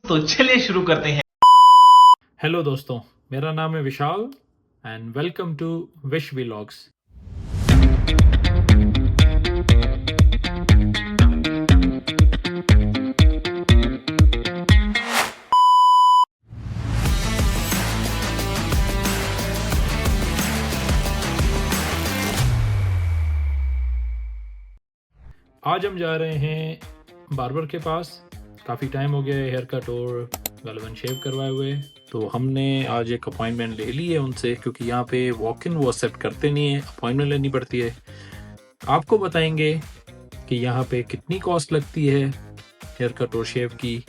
तो चलिए शुरू करते हैं। हेलो दोस्तों, मेरा नाम है Vishal and welcome to Vish vlogs. आज हम जा रहे हैं बार्बर के पास। काफ़ी टाइम हो गया है हेयर कट और गलवन शेव करवाए हुए, तो हमने आज एक अपॉइंटमेंट ले ली है उनसे, क्योंकि यहाँ पे वॉक इन वो एक्सेप्ट करते नहीं है, अपॉइंटमेंट लेनी पड़ती है। आपको बताएंगे कि यहाँ पे कितनी कॉस्ट लगती है हेयर कट और शेव की,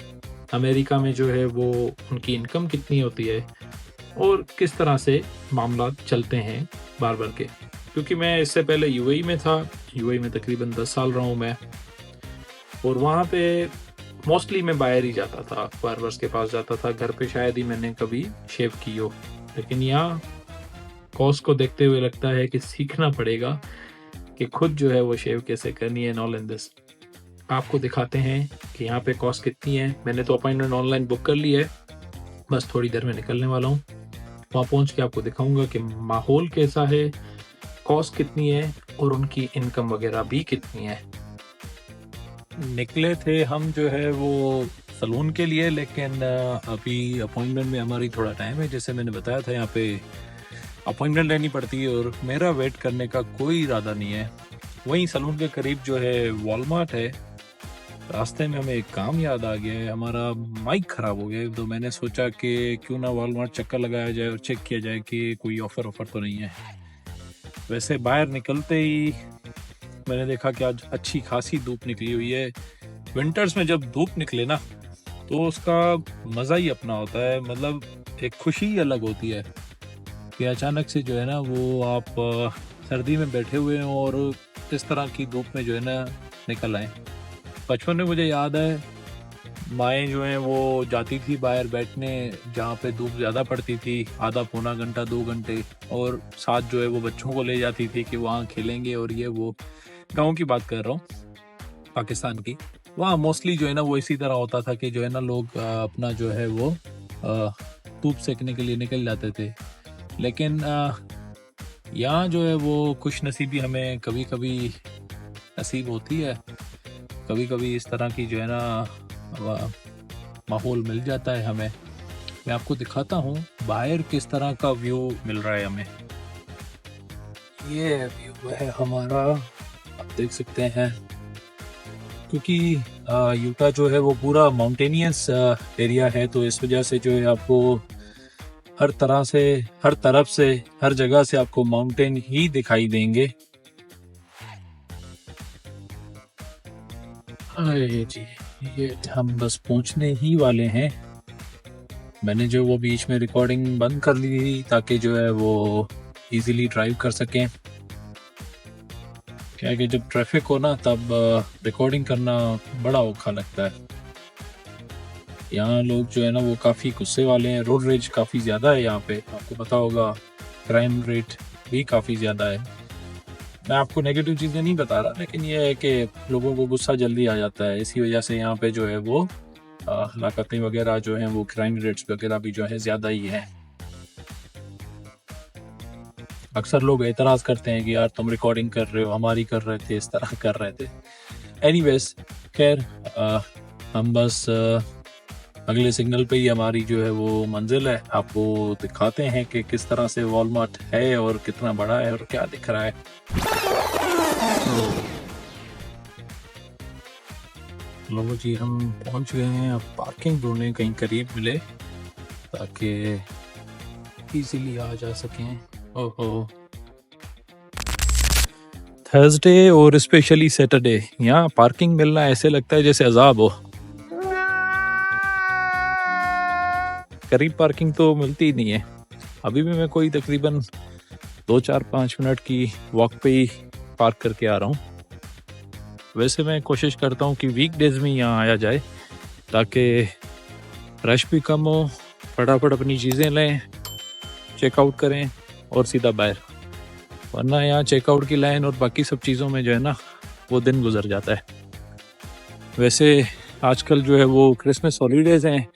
अमेरिका में जो है वो उनकी इनकम कितनी होती है और किस तरह से मामला चलते हैं बार्बर के। क्योंकि मैं इससे पहले यूएई में था, यूएई में तकरीबन 10 साल रहा हूँ मैं, और वहाँ पे मोस्टली मैं बाहर ही जाता था, बार्बर्स के पास जाता था, घर पे शायद ही मैंने कभी शेव की हो। लेकिन यहाँ कॉस्ट को देखते हुए लगता है कि सीखना पड़ेगा कि खुद जो है वो शेव कैसे करनी है। ऑल इन दिस आपको दिखाते हैं कि यहाँ पे कॉस्ट कितनी है। मैंने तो अपॉइंटमेंट ऑनलाइन बुक कर ली है, बस थोड़ी देर में निकलने वाला हूँ। वहाँ पहुँच के आपको दिखाऊंगा कि माहौल कैसा है, कॉस्ट कितनी है और उनकी इनकम वगैरह भी कितनी है। निकले थे हम जो है वो सलून के लिए, लेकिन अभी अपॉइंटमेंट में हमारी थोड़ा टाइम है। जैसे मैंने बताया था, यहाँ पे अपॉइंटमेंट लेनी पड़ती है और मेरा वेट करने का कोई इरादा नहीं है। वहीं सलून के करीब जो है वॉलमार्ट है। रास्ते में हमें एक काम याद आ गया है, हमारा माइक ख़राब हो गया है, तो मैंने सोचा कि क्यों ना वॉलमार्ट चक्कर लगाया जाए और चेक किया जाए कि कोई ऑफ़र तो नहीं है। वैसे बाहर निकलते ही मैंने देखा कि आज अच्छी खासी धूप निकली हुई है। विंटर्स में जब धूप निकले ना तो उसका मज़ा ही अपना होता है, मतलब एक खुशी ही अलग होती है कि अचानक से जो है ना वो आप सर्दी में बैठे हुए हैं और इस तरह की धूप में जो है ना निकल आए। बचपन में मुझे याद है माएँ जो हैं वो जाती थी बाहर बैठने जहाँ पे धूप ज़्यादा पड़ती थी, आधा पौना घंटा 2 घंटे, और साथ जो है वो बच्चों को ले जाती थी कि वहाँ खेलेंगे और ये वो। गांव की बात कर रहा हूँ, पाकिस्तान की। वहाँ मोस्टली जो है ना वो इसी तरह होता था कि जो है ना लोग अपना जो है वो धूप सेकने के लिए निकल जाते थे। लेकिन यहाँ जो है वो खुश नसीबी हमें कभी कभी नसीब होती है, कभी कभी इस तरह की जो है ना माहौल मिल जाता है हमें। मैं आपको दिखाता हूँ बाहर किस तरह का व्यू मिल रहा है हमें। ये व्यू है हमारा, आप देख सकते हैं। क्योंकि यूटा जो है वो पूरा माउंटेनियस एरिया है, तो इस वजह से जो है आपको हर तरह से, हर तरफ से, हर जगह से आपको माउंटेन ही दिखाई देंगे। अरे जी, ये हम बस पहुंचने ही वाले हैं। मैंने जो वो बीच में रिकॉर्डिंग बंद कर ली थी ताकि जो है वो इजीली ड्राइव कर सकें। क्या है कि जब ट्रैफिक हो ना तब रिकॉर्डिंग करना बड़ा औखा लगता है। यहाँ लोग जो है ना वो काफ़ी गुस्से वाले हैं, रोड रेज काफ़ी ज़्यादा है यहाँ पे, आपको पता होगा। क्राइम रेट भी काफ़ी ज़्यादा है। मैं आपको नेगेटिव चीज़ें नहीं बता रहा, लेकिन ये है कि लोगों को गुस्सा जल्दी आ जाता है, इसी वजह से यहाँ पे जो है वो हलाकतें वगैरह जो हैं वो क्राइम रेट्स वगैरह भी जो है ज़्यादा ही है। अक्सर लोग एतराज़ करते हैं कि यार तुम रिकॉर्डिंग कर रहे हो, हमारी कर रहे थे, इस तरह कर रहे थे। एनीवेज, खैर हम बस अगले सिग्नल पे ही हमारी जो है वो मंजिल है। आपको दिखाते हैं कि किस तरह से वॉलमार्ट है और कितना बड़ा है और क्या दिख रहा है। लोगों जी, हम पहुंच गए हैं। अब पार्किंग ढूंढने कहीं करीब मिले ताकि इजीली आ जा सकें। ओहो, थर्सडे और स्पेशली सैटरडे यहाँ पार्किंग मिलना ऐसे लगता है जैसे अजाब हो। करीब पार्किंग तो मिलती ही नहीं है। अभी भी मैं कोई तकरीबन 2-4-5 मिनट की वॉक पे ही पार्क करके आ रहा हूँ। वैसे मैं कोशिश करता हूँ कि वीकडेज में यहाँ आया जाए ताकि रश भी कम हो, फटाफट अपनी चीज़ें लें, चेकआउट करें और सीधा बाहर। वरना यहाँ चेकआउट की लाइन और बाकी सब चीज़ों में जो है ना वो दिन गुजर जाता है। वैसे आजकल जो है वो क्रिसमस हॉलीडेज़ हैं,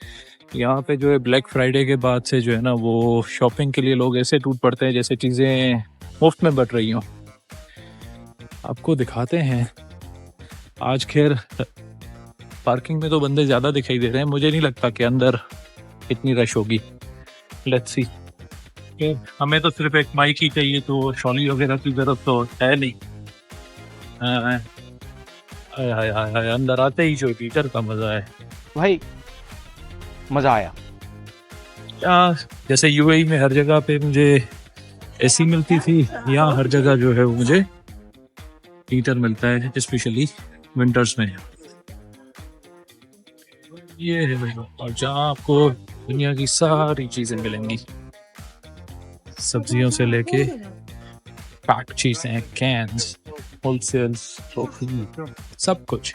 यहाँ पे जो है ब्लैक फ्राइडे के बाद से जो है ना वो शॉपिंग के लिए लोग ऐसे टूट पड़ते हैं जैसे चीज़ें मुफ्त में बट रही हों। आपको दिखाते हैं। आज खैर पार्किंग में तो बंदे ज़्यादा दिखाई दे रहे हैं, मुझे नहीं लगता कि अंदर इतनी रश होगी। Let's see. हमें तो सिर्फ एक माइक ही चाहिए, तो शॉली वगैरह की ज़रूरत तो है नहीं। हाय हाय हाय हाय, अंदर आते ही जो टीचर का मज़ा है भाई, मज़ा आया। जैसे यूएई में हर जगह पे मुझे एसी मिलती थी, यहाँ हर जगह जो है वो मुझे हीटर मिलता है, स्पेशली विंटर्स में। ये है भाई, और जहाँ आपको दुनिया की सारी चीज़ें मिलेंगी, सब्जियों से लेके पैक चीज़ें, कैन्स, होलसेल्स, सब कुछ।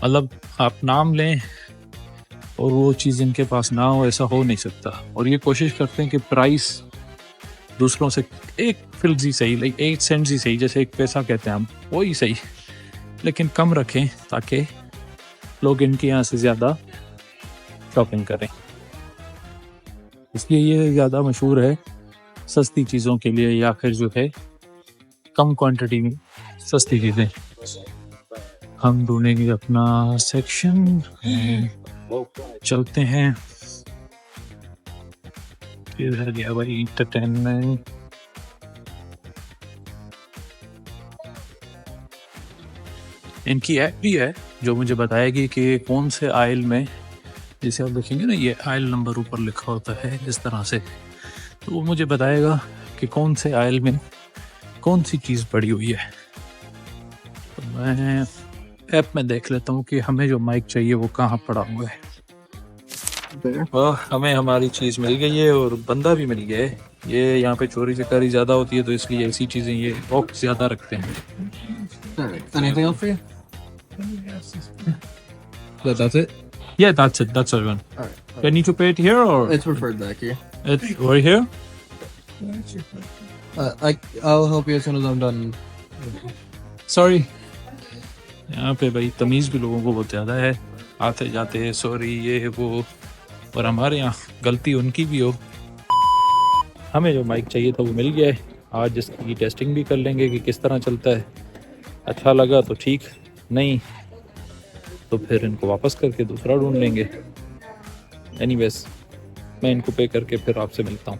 मतलब आप नाम लें और वो चीज़ इनके पास ना हो, ऐसा हो नहीं सकता। और ये कोशिश करते हैं कि प्राइस दूसरों से एक फिल्जी सही, लाइक 8 सेंट्स ही सही, जैसे एक पैसा कहते हैं हम, वही सही, लेकिन कम रखें ताकि लोग इनके यहाँ से ज़्यादा शॉपिंग करें। इसलिए ये ज़्यादा मशहूर है सस्ती चीज़ों के लिए, या फिर जो है कम क्वांटिटी में सस्ती चीज़ें। हम ढूंढेंगे अपना सेक्शन, चलते हैं। इधर गया भाई एंटरटेनमेंट। इनकी ऐप भी है जो मुझे बताएगी कि कौन से आयल में, जैसे आप देखेंगे ना ये आयल नंबर ऊपर लिखा होता है इस तरह से, तो वो मुझे बताएगा कि कौन से आयल में कौन सी चीज़ पड़ी हुई है। तो मैं ऐप में देख लेता हूँ कि हमें जो माइक चाहिए वो कहाँ पड़ा हुआ है। हमें हमारी चीज़ मिल गई है और बंदा भी मिल गया है। ये यहाँ पे चोरी चकारी ज़्यादा होती है, तो इसलिए ऐसी चीज़ें ये बॉक्स ज़्यादा रखते हैं। Anything else for you? That's it? Yeah, that's it. That's everyone. All right. Do I need to pay it here or It's referred back here. it's right here? I'll help you as soon as I'm done. Sorry. यहाँ पे भाई तमीज़ भी लोगों को बहुत ज़्यादा है, आते जाते सॉरी ये वो, और हमारे यहाँ गलती उनकी भी हो। हमें जो माइक चाहिए था वो मिल गया है। आज इसकी टेस्टिंग भी कर लेंगे कि किस तरह चलता है। अच्छा लगा तो ठीक, नहीं तो फिर इनको वापस करके दूसरा ढूंढ लेंगे। एनीवेज, मैं इनको पे करके फिर आपसे मिलता हूँ।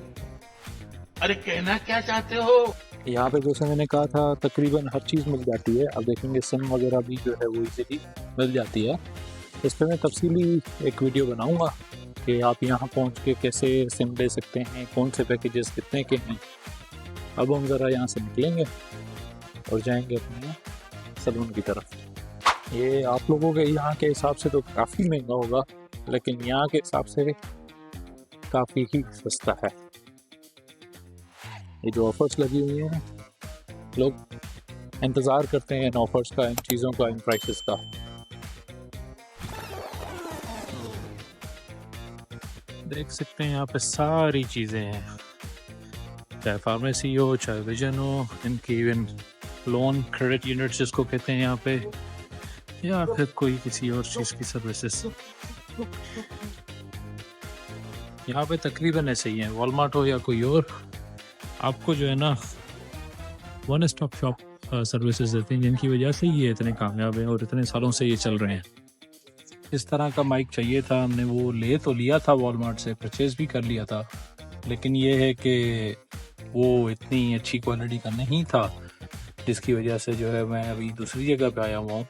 अरे कहना क्या चाहते हो? यहाँ पे जैसे मैंने कहा था तकरीबन हर चीज़ मिल जाती है। अब देखेंगे सिम वगैरह भी जो है वो इजीली मिल जाती है। इस पर मैं तफसीली एक वीडियो बनाऊँगा कि आप यहाँ पहुँच के कैसे सिम ले सकते हैं, कौन से पैकेजेस कितने के हैं। अब हम ज़रा यहाँ से निकलेंगे और जाएंगे अपने सलून की तरफ। ये आप लोगों के यहाँ के हिसाब से तो काफ़ी महंगा होगा, लेकिन यहाँ के हिसाब से काफ़ी ही सस्ता है। ये जो ऑफ़र्स लगी हुई हैं, लोग इंतज़ार करते हैं इन ऑफ़र्स का, इन चीज़ों का, इन प्राइसेस का। देख सकते हैं यहाँ पे सारी चीज़ें हैं, चाहे फार्मेसी हो, चाहे विजन हो, इनकी इवन लोन क्रेडिट यूनिट जिसको कहते हैं यहाँ पे, या फिर कोई किसी और चीज़ की सर्विसेज। यहाँ पे तकरीबन ऐसे ही हैं, वॉलमार्ट हो या कोई और, आपको जो है ना वन स्टॉप शॉप सर्विसेज देते हैं, जिनकी वजह से ये इतने कामयाब हैं और इतने सालों से ये चल रहे हैं। इस तरह का माइक चाहिए था, हमने वो ले तो लिया था वॉलमार्ट से, परचेज़ भी कर लिया था, लेकिन ये है कि वो इतनी अच्छी क्वालिटी का नहीं था, जिसकी वजह से जो है मैं अभी दूसरी जगह पे आया हुआ हूँ।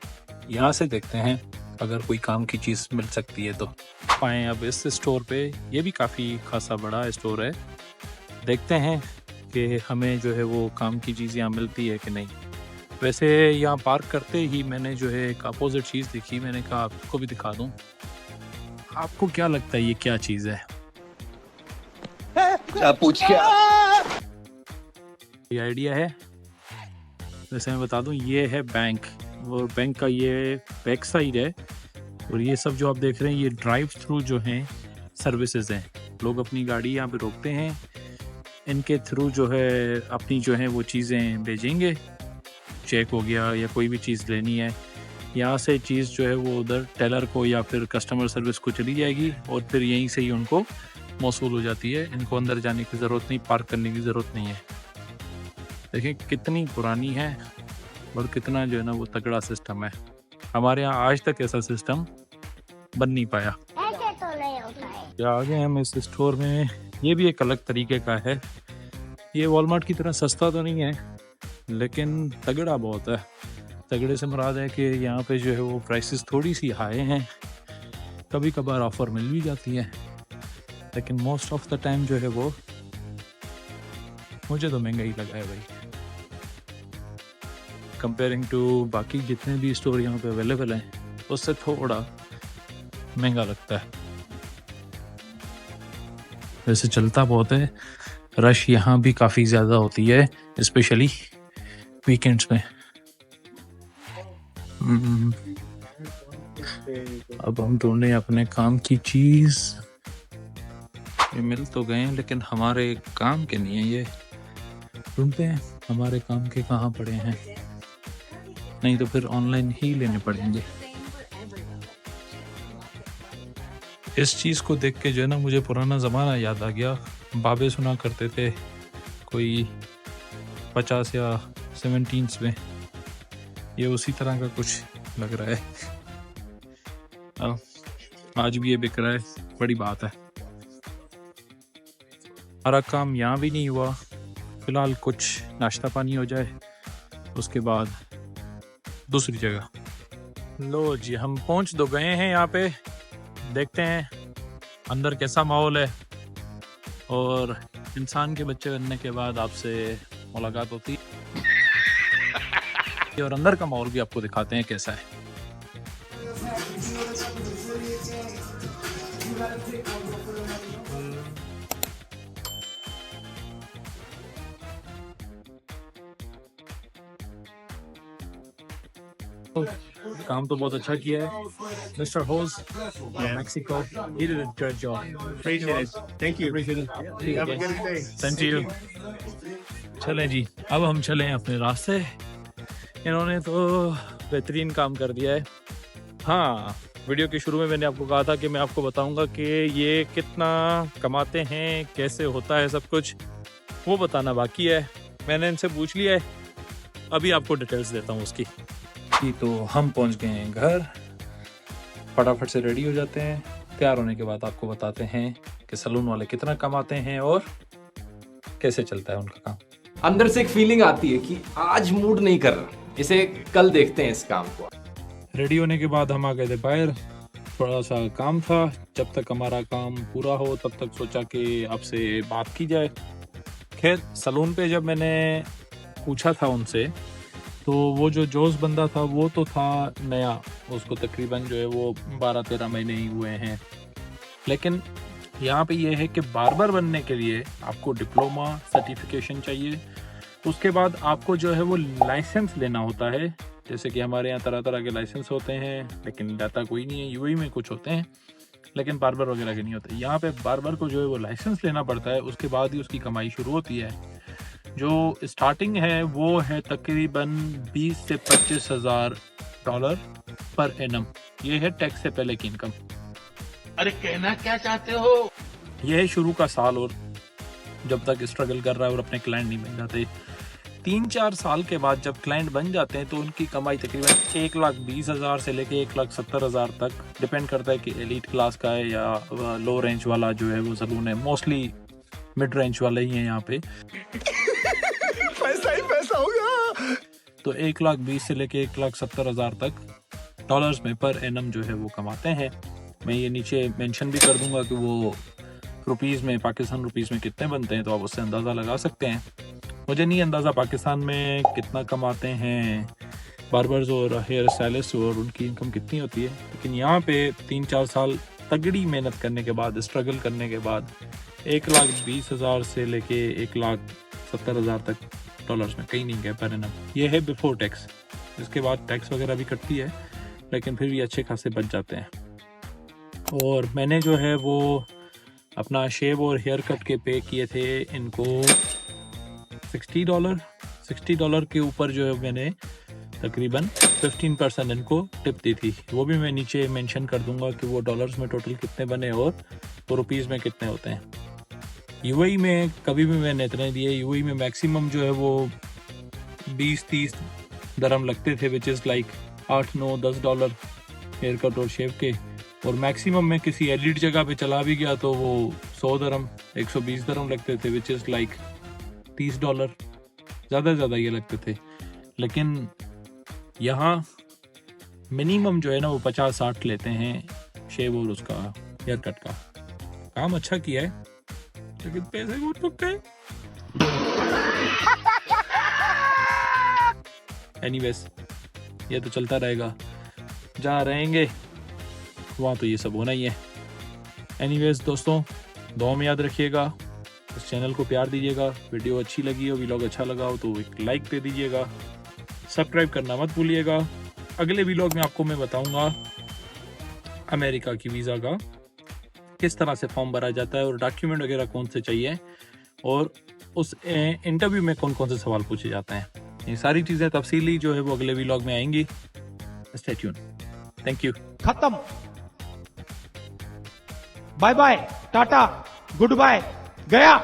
यहाँ से देखते हैं अगर कोई काम की चीज़ मिल सकती है तो। आए अब इस स्टोर पे, ये भी काफ़ी खासा बड़ा स्टोर है, देखते हैं कि हमें जो है वो काम की चीज़ यहाँ मिलती है कि नहीं। वैसे यहाँ पार्क करते ही मैंने जो है एक अपोजिट चीज़ दिखी, मैंने कहा आपको भी दिखा दूँ। आपको क्या लगता है ये क्या चीज़ है? पूछ क्या? ये आइडिया है? वैसे मैं बता दूँ, ये है बैंक, और बैंक का ये बैक साइड है, और ये सब जो आप देख रहे हैं ये ड्राइव थ्रू जो हैं सर्विसेज हैं। लोग अपनी गाड़ी यहाँ पे रोकते हैं, इनके थ्रू जो है अपनी जो है वो चीज़ें भेजेंगे, चेक हो गया या कोई भी चीज़ लेनी है, यहाँ से चीज़ जो है वो उधर टेलर को या फिर कस्टमर सर्विस को चली जाएगी और फिर यहीं से ही उनको मौसूल हो जाती है। इनको अंदर जाने की ज़रूरत नहीं, पार्क करने की ज़रूरत नहीं है। देखिए कितनी पुरानी है और कितना जो है ना वो तगड़ा सिस्टम है। हमारे यहाँ आज तक ऐसा सिस्टम बन नहीं पाया। ऐसे तो नहीं होता है। या आ गए हम इस स्टोर में। ये भी एक अलग तरीके का है। ये वॉलमार्ट की तरह सस्ता तो नहीं है लेकिन तगड़ा बहुत है। तगड़े से मुराद है कि यहाँ पे जो है वो प्राइसेस थोड़ी सी हाई हैं, कभी कभार ऑफ़र मिल भी जाती है, लेकिन मोस्ट ऑफ द टाइम जो है वो मुझे तो महंगा ही लगा है भाई, कंपेयरिंग टू बाकी जितने भी स्टोर यहाँ पे अवेलेबल हैं उससे थोड़ा महंगा लगता है। वैसे चलता बहुत है, रश यहाँ भी काफ़ी ज़्यादा होती है स्पेशली वीकेंड्स में। अब हम ढूंढे अपने काम की चीज़। ये मिल तो गए हैं लेकिन हमारे काम के नहीं है। ये ढूंढते हैं हमारे काम के कहाँ पड़े हैं, नहीं तो फिर ऑनलाइन ही लेने पड़ेंगे। इस चीज़ को देख के जो है ना मुझे पुराना ज़माना याद आ गया। बाबे सुना करते थे कोई 50 या 70s में, ये उसी तरह का कुछ लग रहा है। आज भी ये बिक रहा है, बड़ी बात है। हमारा काम यहाँ भी नहीं हुआ, फिलहाल कुछ नाश्ता पानी हो जाए उसके बाद दूसरी जगह। लो जी हम पहुँच तो गए हैं यहाँ पे, देखते हैं अंदर कैसा माहौल है और इंसान के बच्चे बनने के बाद आपसे मुलाकात होती है और अंदर का माहौल भी आपको दिखाते हैं कैसा है। काम तो बहुत अच्छा किया है mister Jose Mexico. He did a great job. Appreciate it. Thank you. Appreciate it. Have a good day. Same to you. चलें जी, अब हम चलें अपने रास्ते। इन्होंने तो बेहतरीन काम कर दिया है। हाँ, वीडियो के शुरू में मैंने आपको कहा था कि मैं आपको बताऊंगा कि ये कितना कमाते हैं, कैसे होता है सब कुछ, वो बताना बाकी है। मैंने इनसे पूछ लिया है, अभी आपको डिटेल्स देता हूँ उसकी। तो हम पहुँच गए हैं घर, फटाफट से रेडी हो जाते हैं। तैयार होने के बाद आपको बताते हैं कि सलून वाले कितना कमाते हैं और कैसे चलता है उनका काम। अंदर से एक फीलिंग आती है कि आज मूड नहीं कर रहा, इसे कल देखते हैं इस काम को। रेडी होने के बाद हम आ गए थे बाहर, थोड़ा सा काम था। जब तक हमारा काम पूरा हो तब तक सोचा कि आपसे बात की जाए। खैर सलून पे जब मैंने पूछा था उनसे तो वो जो जोश बंदा था वो तो था नया, उसको तकरीबन जो है वो 12-13 महीने ही हुए हैं। लेकिन यहाँ पे ये है कि बार्बर बनने के लिए आपको डिप्लोमा सर्टिफिकेशन चाहिए। उसके बाद आपको जो है वो लाइसेंस लेना होता है। जैसे कि हमारे यहाँ तरह तरह के लाइसेंस होते हैं लेकिन डाटा कोई नहीं है। यूएई में कुछ होते हैं लेकिन बार्बर वगैरह के नहीं होते। यहाँ पे बार्बर को जो है वो लाइसेंस लेना पड़ता है, उसके बाद ही उसकी कमाई शुरू होती है। जो स्टार्टिंग है वो है तकरीबन 20 से 25 हज़ार डॉलर पर एनम। ये है टैक्स से पहले की इनकम। अरे कहना क्या चाहते हो? यह है शुरू का साल, और जब तक स्ट्रगल कर रहा है और अपने क्लाइंट नहीं बन जाते। 3-4 साल के बाद जब क्लाइंट बन जाते हैं तो उनकी कमाई तकरीबन 1,20,000 से लेके 1,70,000 तक डिपेंड करता है कि एलीट क्लास का है या लो रेंज वाला जो है वो सलून है। मोस्टली मिड रेंज वाले ही हैं यहाँ पे। पैसा ही पैसा होगा। तो 1,20,000 से लेके 1,70,000 तक डॉलर्स में पर एनम जो है वो कमाते हैं। मैं ये नीचे मेंशन भी कर दूंगा कि वो रुपीज़ में, पाकिस्तान रुपीज़ में कितने बनते हैं, तो आप उससे अंदाज़ा लगा सकते हैं। मुझे नहीं अंदाज़ा पाकिस्तान में कितना कमाते हैं बार्बर्स और हेयर स्टाइलिस्ट और उनकी इनकम कितनी होती है, लेकिन यहाँ पे 3-4 साल तगड़ी मेहनत करने के बाद, स्ट्रगल करने के बाद 1,20,000 से लेके 1,70,000 तक डॉलर्स में कहीं नहीं गए पर एनम। ये है बिफोर टैक्स। इसके बाद टैक्स वगैरह भी कटती है लेकिन फिर भी अच्छे खासे बच जाते हैं। और मैंने जो है वो अपना शेव और हेयर कट के पे किए थे इनको $60। $60 के ऊपर जो है मैंने तकरीबन 15% इनको टिप दी थी। वो भी मैं नीचे मेंशन कर दूंगा कि वो डॉलर्स में टोटल कितने बने और वो रुपीज़ में कितने होते हैं। यूएई में कभी भी मैंने इतने दिए। यूएई में मैक्सिमम जो है वो 20-30 दरम लगते थे, which is like 8-9-10 dollar hair cut और शेव के। और मैक्सिमम में किसी एलिट जगह पे चला भी गया तो वो 100 दरम 120 दरम लगते थे, विच इज़ लाइक 30 डॉलर, ज़्यादा से ज़्यादा ये लगते थे। लेकिन यहाँ मिनिमम जो है ना वो 50-60 लेते हैं शेव और उसका हेयर कट का। काम अच्छा किया है लेकिन पैसे बहुत लगते हैं। एनीवेज ये तो चलता रहेगा, जहाँ रहेंगे वहाँ तो ये सब होना ही है। एनीवेज दोस्तों, दुआ में याद रखिएगा, इस चैनल को प्यार दीजिएगा। वीडियो अच्छी लगी हो, व्लॉग अच्छा लगा हो तो एक लाइक दे दीजिएगा, सब्सक्राइब करना मत भूलिएगा। अगले व्लॉग में आपको मैं बताऊंगा अमेरिका की वीज़ा का किस तरह से फॉर्म भरा जाता है और डॉक्यूमेंट वगैरह कौन से चाहिए और उस इंटरव्यू में कौन कौन से सवाल पूछे जाते हैं। ये सारी चीज़ें तफसीली जो है वो अगले व्लॉग में आएंगी। Stay tune. Thank you. खत्म। Bye bye, tata, goodbye, गया।